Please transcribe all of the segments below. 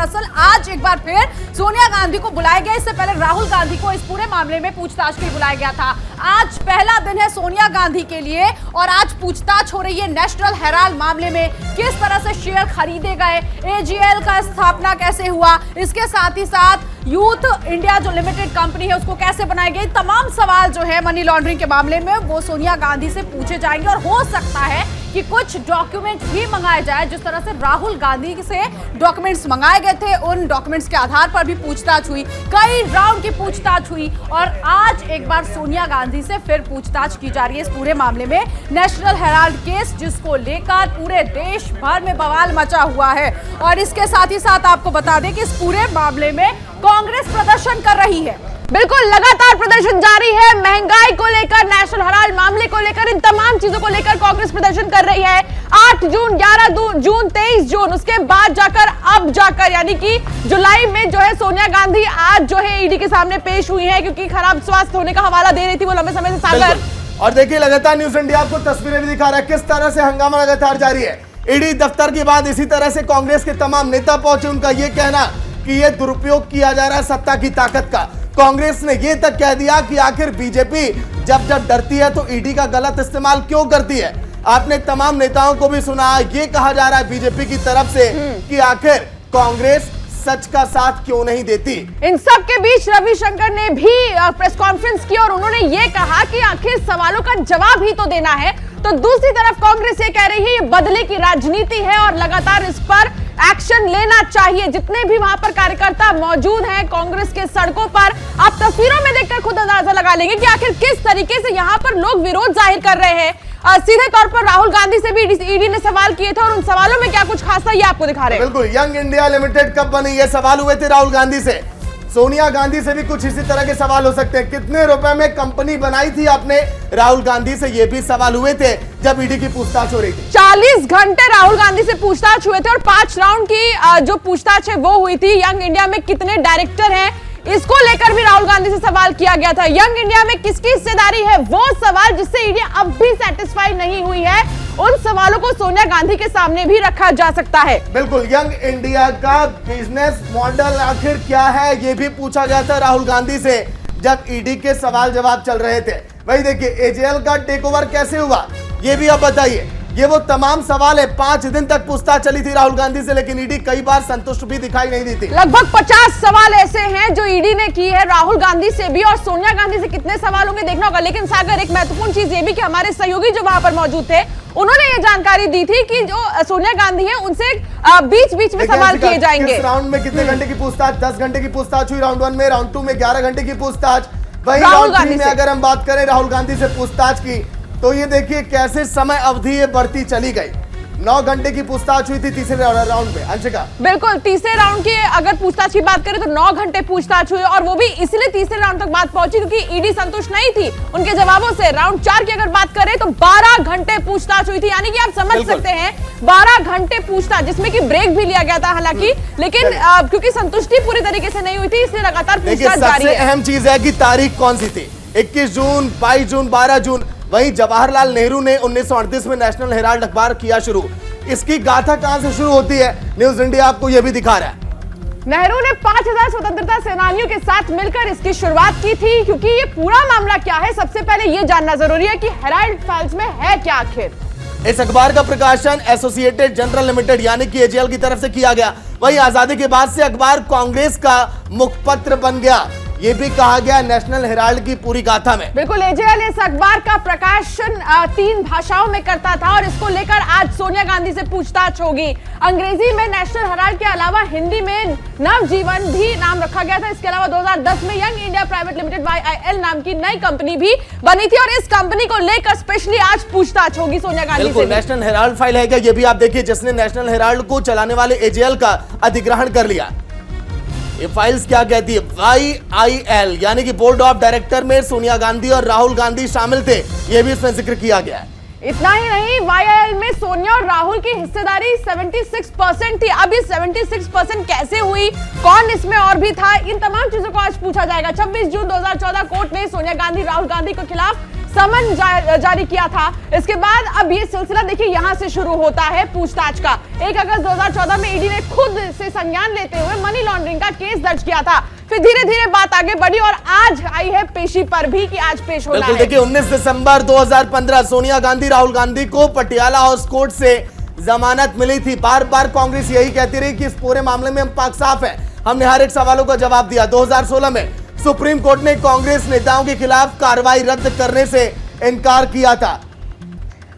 दरअसल आज एक बार फिर सोनिया गांधी को बुलाया गया। इससे पहले राहुल गांधी को इस पूरे मामले में पूछताछ के लिए बुलाया गया था। आज पहला दिन है सोनिया गांधी के लिए और आज पूछताछ हो रही है नेशनल हेराल्ड मामले में। किस तरह से शेयर खरीदे गए, एजीएल का स्थापना कैसे हुआ, इसके साथ ही साथ यूथ इंडिया जो लिमिटेड कंपनी है उसको कैसे बनाई गई, तमाम सवाल जो है मनी लॉन्ड्रिंग के मामले में वो सोनिया गांधी से पूछे जाएंगे। और हो सकता है कि कुछ डॉक्यूमेंट भी मंगाए जाए, जिस तरह से राहुल गांधी से डॉक्यूमेंट्स मंगाए गए थे उन डॉक्यूमेंट्स के आधार पर भी पूछताछ हुई। कई राउंड की पूछताछ हुई और आज एक बार सोनिया गांधी से फिर पूछताछ की जा रही है इस पूरे मामले में। नेशनल हेराल्ड केस जिसको लेकर पूरे देश भर में बवाल मचा हुआ है। और इसके साथ ही साथ आपको बता दें कि इस पूरे मामले में कांग्रेस प्रदर्शन कर रही है। बिल्कुल लगातार प्रदर्शन जारी है। महंगाई को लेकर, नेशनल हेराल्ड मामले को लेकर, इन तमाम चीजों को लेकर कांग्रेस प्रदर्शन कर रही है। 8 जून, 11 जून, 23 जून, उसके बाद जाकर अब जाकर यानी कि जुलाई में जो है सोनिया गांधी आज जो है ईडी के सामने पेश हुई है, क्योंकि खराब स्वास्थ्य होने का हवाला दे रही थी वो लंबे समय से। सागर और देखिए लगातार न्यूज इंडिया आपको तस्वीरें भी दिखा रहा है किस तरह से हंगामा लगातार जारी है। ईडी दफ्तर के बाद इसी तरह से कांग्रेस के तमाम नेता पहुंचे। उनका यह कहना कि यह दुरुपयोग किया जा रहा है सत्ता की ताकत का। कांग्रेस ने यह तक कह दिया कि आखिर बीजेपी जब डरती है तो ईडी का गलत इस्तेमाल क्यों करती है। आपने तमाम नेताओं को भी सुना, ये कहा जा रहा है बीजेपी की तरफ से कि आखिर कांग्रेस सच का साथ क्यों नहीं देती। इन सब के बीच रविशंकर ने भी प्रेस कॉन्फ्रेंस की और उन्होंने ये कहा कि आखिर सवालों का जवाब ही तो देना है। तो दूसरी तरफ कांग्रेस ये कह रही है ये बदले की राजनीति है और लगातार इस पर एक्शन लेना चाहिए। जितने भी वहां पर कार्यकर्ता मौजूद हैं कांग्रेस के सड़कों पर, आप तस्वीरों में देखकर खुद अंदाजा लगा लेंगे कि आखिर किस तरीके से यहां पर लोग विरोध जाहिर कर रहे हैं। सीधे तौर पर राहुल गांधी से भी ईडी ने सवाल किए थे और उन सवालों में क्या कुछ खास था ये आपको दिखा रहे हैं। बिल्कुल, यंग इंडिया लिमिटेड कब बनी, ये सवाल हुए थे राहुल गांधी से। सोनिया गांधी से भी कुछ इसी तरह के सवाल हो सकते हैं। कितने रुपए में कंपनी बनाई थी आपने, राहुल गांधी से ये भी सवाल हुए थे जब ईडी की पूछताछ हो रही थी। 40 घंटे राहुल गांधी से पूछताछ हुए थे और 5 राउंड की जो पूछताछ है वो हुई थी। यंग इंडिया में कितने डायरेक्टर हैं इसको लेकर भी राहुल गांधी से सवाल किया गया था। यंग इंडिया में किसकी हिस्सेदारी है, वो सवाल जिससे ईडी अब भी सेटिस्फाई नहीं हुई है, उन सवालों को सोनिया गांधी के सामने भी रखा जा सकता है। बिल्कुल, यंग इंडिया का बिजनेस मॉडल आखिर क्या है ये भी पूछा गया था राहुल गांधी से जब ईडी के सवाल जवाब चल रहे थे। वही देखिए, एजीएल का टेक ओवर कैसे हुआ ये भी आप बताइए। ये वो तमाम सवाल है। 5 दिन तक पूछताछ चली थी राहुल गांधी से, लेकिन ईडी कई बार संतुष्ट भी दिखाई नहीं दी थी। लगभग 50 सवाल ऐसे हैं जो ईडी ने की है राहुल गांधी से भी, और सोनिया गांधी से कितने सवाल होंगे देखना होगा। लेकिन सागर, एक महत्वपूर्ण चीज ये भी कि हमारे सहयोगी जो वहां पर मौजूद थे उन्होंने ये जानकारी दी थी कि जो सोनिया गांधी है उनसे बीच बीच में सवाल किए जाएंगे। राउंड में कितने घंटे की पूछताछ, 10 घंटे की पूछताछ हुई राउंड 1 में, राउंड 2 में 11 घंटे की पूछताछ। वही राउंड 3 में अगर हम बात करें राहुल गांधी से पूछताछ की, तो ये देखिए कैसे समय अवधि ये बढ़ती चली गई। 9 घंटे की पूछताछ हुई थी तीसरे राउंड में। अंशिका, बिल्कुल, तीसरे राउंड की अगर पूछताछ की बात करें तो 9 घंटे पूछताछ हुई और वो भी इसलिए तीसरे राउंड तक बात पहुंची क्योंकि ईडी संतुष्ट नहीं थी उनके जवाबों से। राउंड 4 की अगर बात करें तो 12 घंटे पूछताछ हुई थी, यानी कि आप समझ सकते हैं 12 घंटे पूछताछ, जिसमें कि ब्रेक भी लिया गया था हालांकि, लेकिन क्योंकि संतुष्टि पूरी तरीके से नहीं हुई थी इसलिए लगातार पूछताछ जारी है। अहम चीज है कि तारीख कौन सी थी, 21 जून, 22 जून, 12 जून। वहीं जवाहरलाल नेहरू ने 1938 में नेशनल हेराल्ड अखबार किया शुरू। इसकी गाथा कहां से शुरू होती है, न्यूज इंडिया आपको यह भी दिखा रहा है। नेहरू ने 5000 स्वतंत्रता सेनानियों के साथ मिलकर इसकी शुरुआत की थी। क्योंकि ये पूरा मामला क्या है, सबसे पहले ये जानना जरूरी है कि हेराल्ड फाइल्स में है क्या आखिर। इस अखबार का प्रकाशन एसोसिएटेड जनरल लिमिटेड यानी कि एजीएल की तरफ से किया गया। वहीं आजादी के बाद से अखबार कांग्रेस का मुखपत्र बन गया, ये भी कहा गया नेशनल हेराल्ड की पूरी गाथा में। बिल्कुल, एजीएल इस अखबार का प्रकाशन 3 भाषाओं में करता था और इसको लेकर आज सोनिया गांधी से पूछताछ होगी। अंग्रेजी में नेशनल हेराल्ड के अलावा हिंदी में नवजीवन भी नाम रखा गया था। इसके अलावा 2010 में young India private limited YIL नाम की नई कंपनी भी बनी थी और इस कंपनी को लेकर स्पेशली आज पूछताछ होगी सोनिया गांधी से। नेशनल हेराल्ड फाइल है क्या, ये भी आप देखिए, जिसने नेशनल हेराल्ड को चलाने वाले एजीएल का अधिग्रहण कर लिया। ये फाइल्स क्या कहती है, YIL यानी कि बोर्ड ऑफ डायरेक्टर में सोनिया गांधी और राहुल गांधी शामिल थे, ये भी इसमें जिक्र किया गया है। इतना ही नहीं, YIL में सोनिया और राहुल की हिस्सेदारी 76% थी। अब ये 76% कैसे हुई, कौन इसमें और भी था, इन तमाम चीजों को आज पूछा जाएगा। 26 जून 2014 कोर्ट ने सोनिया गांधी राहुल गांधी के खिलाफ समन जारी किया था। इसके बाद अब ये सिलसिला देखिए यहां से शुरू होता है पूछताछ का। 1 अगस्त 2014 में ईडी ने खुद से संज्ञान लेते हुए मनी लॉन्ड्रिंग का केस दर्ज किया था। फिर धीरे धीरे बात आगे बढ़ी और आज आई है पेशी पर भी कि आज पेश होना है। देखिए 19 दिसंबर 2015 सोनिया गांधी राहुल गांधी को पटियाला हाउस कोर्ट से जमानत मिली थी। बार बार कांग्रेस यही कहती रही कि इस पूरे मामले में हम पाक साफ है, हमने हर एक सवालों का जवाब दिया। 2016 में सुप्रीम कोर्ट ने कांग्रेस नेताओं के खिलाफ कार्रवाई रद्द करने से इनकार किया था।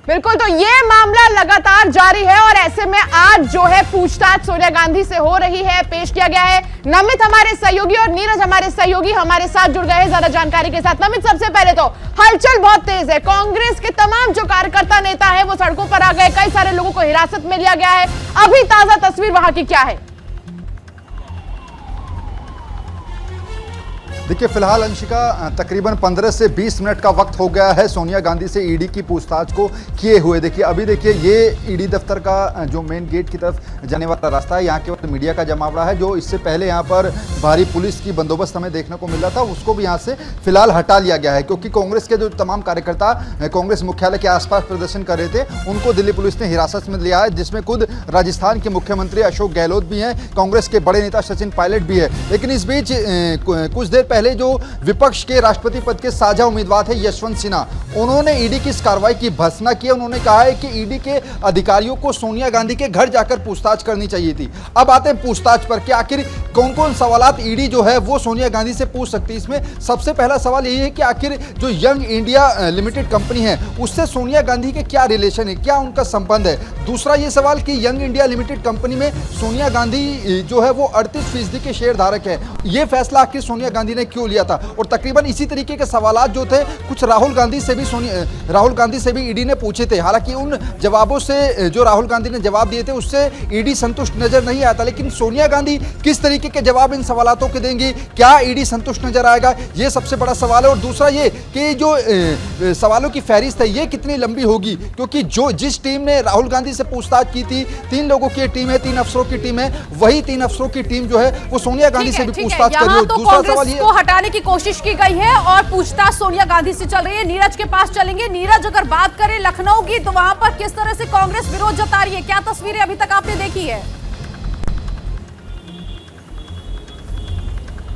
बिल्कुल, तो ये मामला लगातार जारी है और ऐसे में आज जो है पूछताछ सोनिया गांधी से हो रही है, पेश किया गया है। नमित हमारे सहयोगी और नीरज हमारे सहयोगी हमारे साथ जुड़ गए हैं ज्यादा जानकारी के साथ। नमित, सबसे पहले तो हलचल बहुत तेज है, कांग्रेस के तमाम जो कार्यकर्ता नेता है वो सड़कों पर आ गए, कई सारे लोगों को हिरासत में लिया गया है। अभी ताजा तस्वीर वहां की क्या है? देखिए फिलहाल अंशिका तकरीबन 15 से 20 मिनट का वक्त हो गया है सोनिया गांधी से ईडी की पूछताछ को किए हुए। देखिए अभी देखिए ये ईडी दफ्तर का जो मेन गेट की तरफ जाने वाला रास्ता है, यहाँ केवल मीडिया का जमावड़ा है। जो इससे पहले यहाँ पर भारी पुलिस की बंदोबस्त हमें देखने को मिल रहा था, उसको भी यहाँ से फिलहाल हटा लिया गया है, क्योंकि कांग्रेस के जो तमाम कार्यकर्ता कांग्रेस मुख्यालय के आसपास प्रदर्शन कर रहे थे उनको दिल्ली पुलिस ने हिरासत में लिया है, जिसमें खुद राजस्थान के मुख्यमंत्री अशोक गहलोत भी हैं, कांग्रेस के बड़े नेता सचिन पायलट भी है। लेकिन इस बीच कुछ देर पहले जो विपक्ष के राष्ट्रपति पद के साझा उम्मीदवार थे यशवंत सिन्हा, उन्होंने ईडी की इस कार्रवाई की भर्त्सना की। उन्होंने कहा है कि ईडी के अधिकारियों को सोनिया गांधी के घर जाकर पूछताछ करनी चाहिए थी। अब आते हैं पूछताछ पर कि आखिर कौन कौन सवालात ईडी जो है वो सोनिया गांधी से पूछ सकती है। इसमें सबसे पहला सवाल यही है कि आखिर जो यंग इंडिया लिमिटेड कंपनी है उससे सोनिया गांधी के क्या रिलेशन है, क्या उनका संबंध है। दूसरा ये सवाल कि यंग इंडिया लिमिटेड कंपनी में सोनिया गांधी जो है वो 38% के शेयर धारक है, ये फैसला आखिर सोनिया गांधी ने क्यों लिया था। और तकरीबन इसी तरीके के सवालात जो थे कुछ राहुल गांधी से भी ईडी ने पूछे थे। हालांकि उन जवाबों से जो राहुल गांधी ने जवाब दिए थे उससे ईडी संतुष्ट नजर नहीं आता, लेकिन सोनिया गांधी किस तरीके के जवाब इन सवालों के देंगी, क्या ईडी संतुष्ट नजर आएगा, ये सबसे बड़ा सवाल है। और दूसरा ये कि जो सवालों की फहरिस्त है ये कितनी लंबी होगी, क्योंकि जिस टीम ने राहुल गांधी से पूछताछ की थी 3 लोगों की टीम है, 3 अफसरों की टीम है, वही 3 अफसरों की टीम जो है वो सोनिया गांधी से भी पूछताछ कर रही है। दूसरा सवाल ये को हटाने की कोशिश की गई है और पूछताछ सोनिया गांधी से चल रही है। नीरज के पास चलेंगे। नीरज, अगर बात करें लखनऊ की तो वहां पर किस तरह से कांग्रेस विरोध जता रही है, क्या तस्वीरें अभी तक आपने देखी है?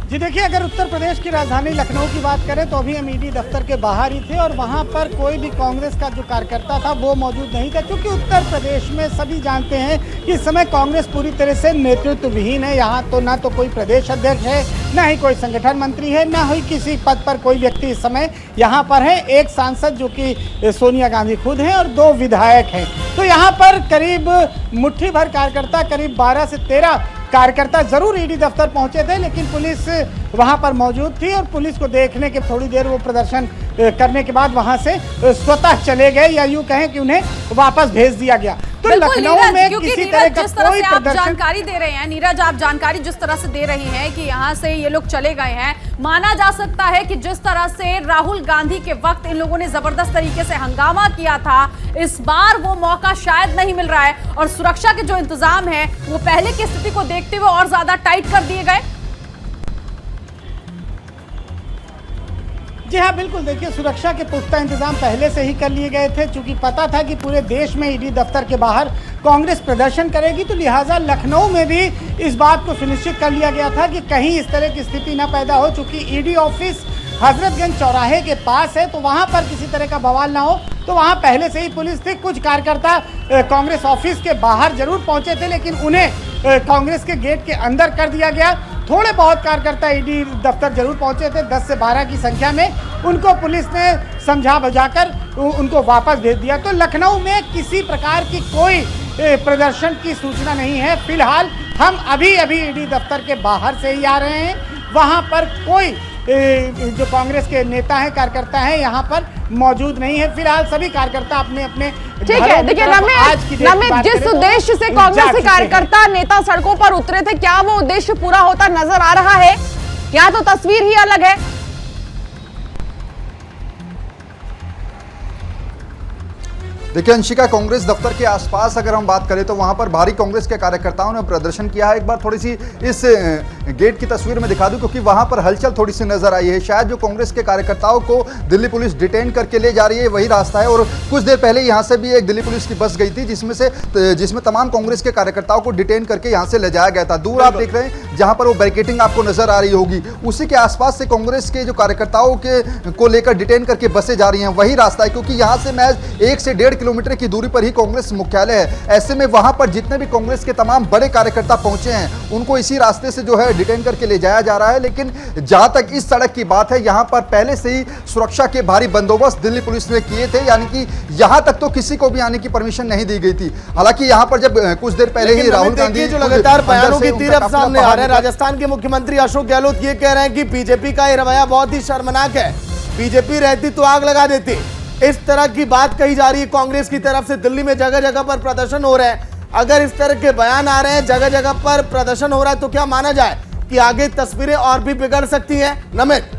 जी देखिए, अगर उत्तर प्रदेश की राजधानी लखनऊ की बात करें तो अभी हम ईडी दफ्तर के बाहर ही थे और वहां पर कोई भी कांग्रेस का जो कार्यकर्ता था वो मौजूद नहीं था, क्योंकि उत्तर प्रदेश में सभी जानते हैं कि इस समय कांग्रेस पूरी तरह से नेतृत्व विहीन है। यहाँ तो ना तो कोई प्रदेश अध्यक्ष है, ना ही कोई संगठन मंत्री है, ना ही किसी पद पर कोई व्यक्ति इस समय यहाँ पर है। एक सांसद जो कि सोनिया गांधी खुद हैं और 2 विधायक हैं। तो यहाँ पर करीब मुट्ठी भर कार्यकर्ता, करीब 12 से 13 कार्यकर्ता जरूर ईडी दफ्तर पहुंचे थे, लेकिन पुलिस वहां पर मौजूद थी और पुलिस को देखने के थोड़ी देर वो प्रदर्शन करने के बाद वहां से स्वतः चले गए, या यूं कहें कि उन्हें वापस भेज दिया गया। तो लखनऊ में किसी तरह का कोई प्रदर्शन, जानकारी दे रहे हैं नीरज, आप जानकारी जिस तरह से दे रही हैं कि यहाँ से ये लोग चले गए हैं, माना जा सकता है कि जिस तरह से राहुल गांधी के वक्त इन लोगों ने जबरदस्त तरीके से हंगामा किया था, इस बार वो मौका शायद नहीं मिल रहा है और सुरक्षा के जो इंतजाम है वो पहले की स्थिति को देखते हुए और ज्यादा टाइट कर दिए गए। जी हाँ, बिल्कुल। देखिए, सुरक्षा के पुख्ता इंतजाम पहले से ही कर लिए गए थे, क्योंकि पता था कि पूरे देश में ईडी दफ्तर के बाहर कांग्रेस प्रदर्शन करेगी, तो लिहाजा लखनऊ में भी इस बात को सुनिश्चित कर लिया गया था कि कहीं इस तरह की स्थिति न पैदा हो। चूंकि ईडी ऑफिस हजरतगंज चौराहे के पास है तो वहां पर किसी तरह का बवाल ना हो, तो वहां पहले से ही पुलिस थी। कुछ कार्यकर्ता कांग्रेस ऑफिस के बाहर जरूर पहुंचे थे, लेकिन उन्हें कांग्रेस के गेट के अंदर कर दिया गया। थोड़े बहुत कार्यकर्ता ईडी दफ्तर जरूर पहुंचे थे, 10 से 12 की संख्या में, उनको पुलिस ने समझा बुझाकर उनको वापस भेज दिया। तो लखनऊ में किसी प्रकार की कोई प्रदर्शन की सूचना नहीं है। फिलहाल हम अभी ईडी दफ्तर के बाहर से ही आ रहे हैं। वहां पर कोई जो कांग्रेस के नेता हैं, कार्यकर्ता हैं, यहाँ पर मौजूद नहीं है। फिलहाल सभी कार्यकर्ता अपने अपने ठीक है। देखिए नमित, जिस उद्देश्य से कांग्रेस के कार्यकर्ता नेता सड़कों पर उतरे थे, क्या वो उद्देश्य पूरा होता नजर आ रहा है, या तो तस्वीर ही अलग है? देखिए अंशिका, कांग्रेस दफ्तर के आसपास अगर हम बात करें तो वहां पर भारी कांग्रेस के कार्यकर्ताओं ने प्रदर्शन किया है। एक बार थोड़ी सी इस गेट की तस्वीर में दिखा दूं, क्योंकि वहां पर हलचल थोड़ी सी नजर आई है। शायद जो कांग्रेस के कार्यकर्ताओं को दिल्ली पुलिस डिटेन करके ले जा रही है वही रास्ता है। और कुछ देर पहले यहां से भी एक दिल्ली पुलिस की बस गई थी जिसमें तमाम कांग्रेस के कार्यकर्ताओं को डिटेन करके यहां से ले जाया गया था। दूर आप देख रहे हैं जहां पर वो बैरिकेडिंग आपको नजर आ रही होगी, उसी के आसपास से कांग्रेस के जो कार्यकर्ताओं को लेकर डिटेन करके बसें जा रही हैं, वही रास्ता है। क्योंकि यहां से महज 1 से 1.5 किलोमीटर की दूरी पर ही कांग्रेस मुख्यालय है। ऐसे में वहां पर जितने भी कांग्रेस के तमाम बड़े कार्यकर्ता पहुंचे हैं उनको इसी रास्ते से जो है डिटेन करके ले जाया जा रहा है। लेकिन जहां तक इस सड़क की बात है, यहां पर पहले से ही सुरक्षा के भारी बंदोबस्त दिल्ली पुलिस ने किए थे, यानी कि यहां तक तो किसी को भी आने की परमिशन नहीं दी गई थी। हालांकि यहां पर जब कुछ देर पहले ही राहुल गांधी जो लगातार बयानों की तीर अब सामने आ रहे हैं, राजस्थान के मुख्यमंत्री अशोक गहलोत ये कह रहे हैं कि बीजेपी का ये रवैया बहुत ही शर्मनाक है, बीजेपी रहती तो आग लगा देती। इस तरह की बात कही जा रही है कांग्रेस की तरफ से। दिल्ली में जगह जगह पर प्रदर्शन हो रहे हैं। अगर इस तरह के बयान आ रहे हैं, जगह जगह पर प्रदर्शन हो रहा है, तो क्या माना जाए कि आगे तस्वीरें और भी बिगड़ सकती हैं? नमित,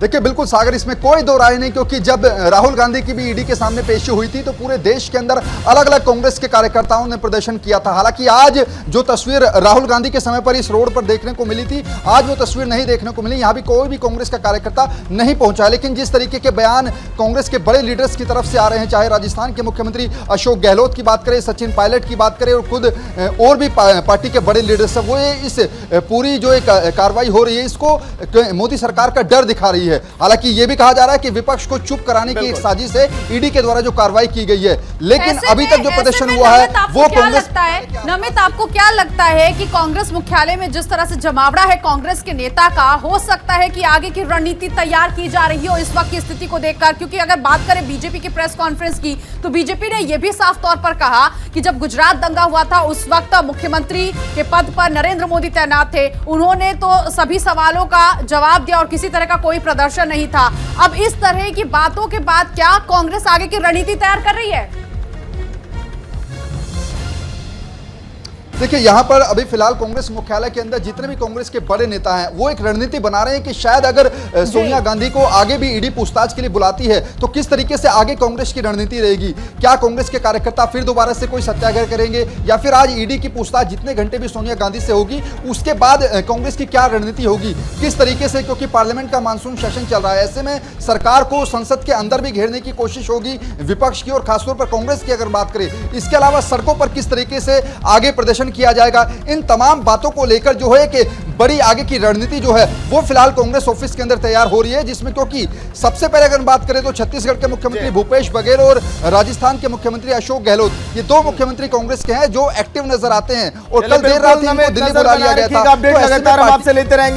देखिए बिल्कुल सागर, इसमें कोई दो राय नहीं, क्योंकि जब राहुल गांधी की भी ईडी के सामने पेशी हुई थी तो पूरे देश के अंदर अलग अलग कांग्रेस के कार्यकर्ताओं ने प्रदर्शन किया था। हालांकि आज जो तस्वीर राहुल गांधी के समय पर इस रोड पर देखने को मिली थी, आज वो तस्वीर नहीं देखने को मिली। यहां भी कोई भी कांग्रेस का कार्यकर्ता नहीं पहुंचा। लेकिन जिस तरीके के बयान कांग्रेस के बड़े लीडर्स की तरफ से आ रहे हैं, चाहे राजस्थान के मुख्यमंत्री अशोक गहलोत की बात करें, सचिन पायलट की बात करें, और खुद और भी पार्टी के बड़े लीडर्स हैं, वो इस पूरी जो एक कार्रवाई हो रही है इसको मोदी सरकार का डर दिखा रही है। हालांकि ये भी कहा जा रहा है कि विपक्ष को चुप कराने की एक साजिश है ईडी के द्वारा जो कार्रवाई की गई है। लेकिन अभी तक जो प्रदर्शन हुआ है वो कांग्रेस। नमित, आपको क्या लगता है कि कांग्रेस मुख्यालय में जिस तरह से जमावड़ा है कांग्रेस के नेता का, हो सकता है कि आगे की रणनीति तैयार की जा रही हो इस वक्त की स्थिति को देखकर? क्योंकि अगर बात करें बीजेपी की प्रेस कॉन्फ्रेंस की, तो बीजेपी ने यह भी साफ तौर पर कहा कि जब गुजरात दंगा हुआ था उस वक्त मुख्यमंत्री के पद पर नरेंद्र मोदी तैनात थे, उन्होंने तो सभी सवालों का जवाब दिया और किसी तरह का कोई प्रदर्शन नहीं था। अब इस तरह की बातों के बाद क्या कांग्रेस आगे की रणनीति तैयार कर रही है? देखिए यहां पर अभी फिलहाल कांग्रेस मुख्यालय के अंदर जितने भी कांग्रेस के बड़े नेता हैं वो एक रणनीति बना रहे हैं कि शायद अगर सोनिया गांधी को आगे भी ईडी पूछताछ के लिए बुलाती है तो किस तरीके से आगे कांग्रेस की रणनीति रहेगी। क्या कांग्रेस के कार्यकर्ता फिर दोबारा से कोई सत्याग्रह करेंगे, या फिर आज ईडी की पूछताछ जितने घंटे भी सोनिया गांधी से होगी उसके बाद कांग्रेस की क्या रणनीति होगी, किस तरीके से, क्योंकि पार्लियामेंट का मानसून सेशन चल रहा है। ऐसे में सरकार को संसद के अंदर भी घेरने की कोशिश होगी विपक्ष की, और खासतौर पर कांग्रेस की अगर बात करें। इसके अलावा सड़कों पर किस तरीके से आगे प्रदर्शन किया जाएगा, इन तमाम बातों को लेकर जो है कि बड़ी आगे की रणनीति जो है वो फिलहाल कांग्रेस ऑफिस के अंदर तैयार हो रही है। जिसमें क्योंकि सबसे पहले अगर बात करें तो छत्तीसगढ़ के मुख्यमंत्री भूपेश बघेल और राजस्थान के मुख्यमंत्री अशोक गहलोत, ये दो मुख्यमंत्री कांग्रेस के हैं जो एक्टिव नजर आते हैं। और कल देर रात इनको दिल्ली बुला लिया गया था। अपडेट लगातार हम आपसे लेते रहेंगे।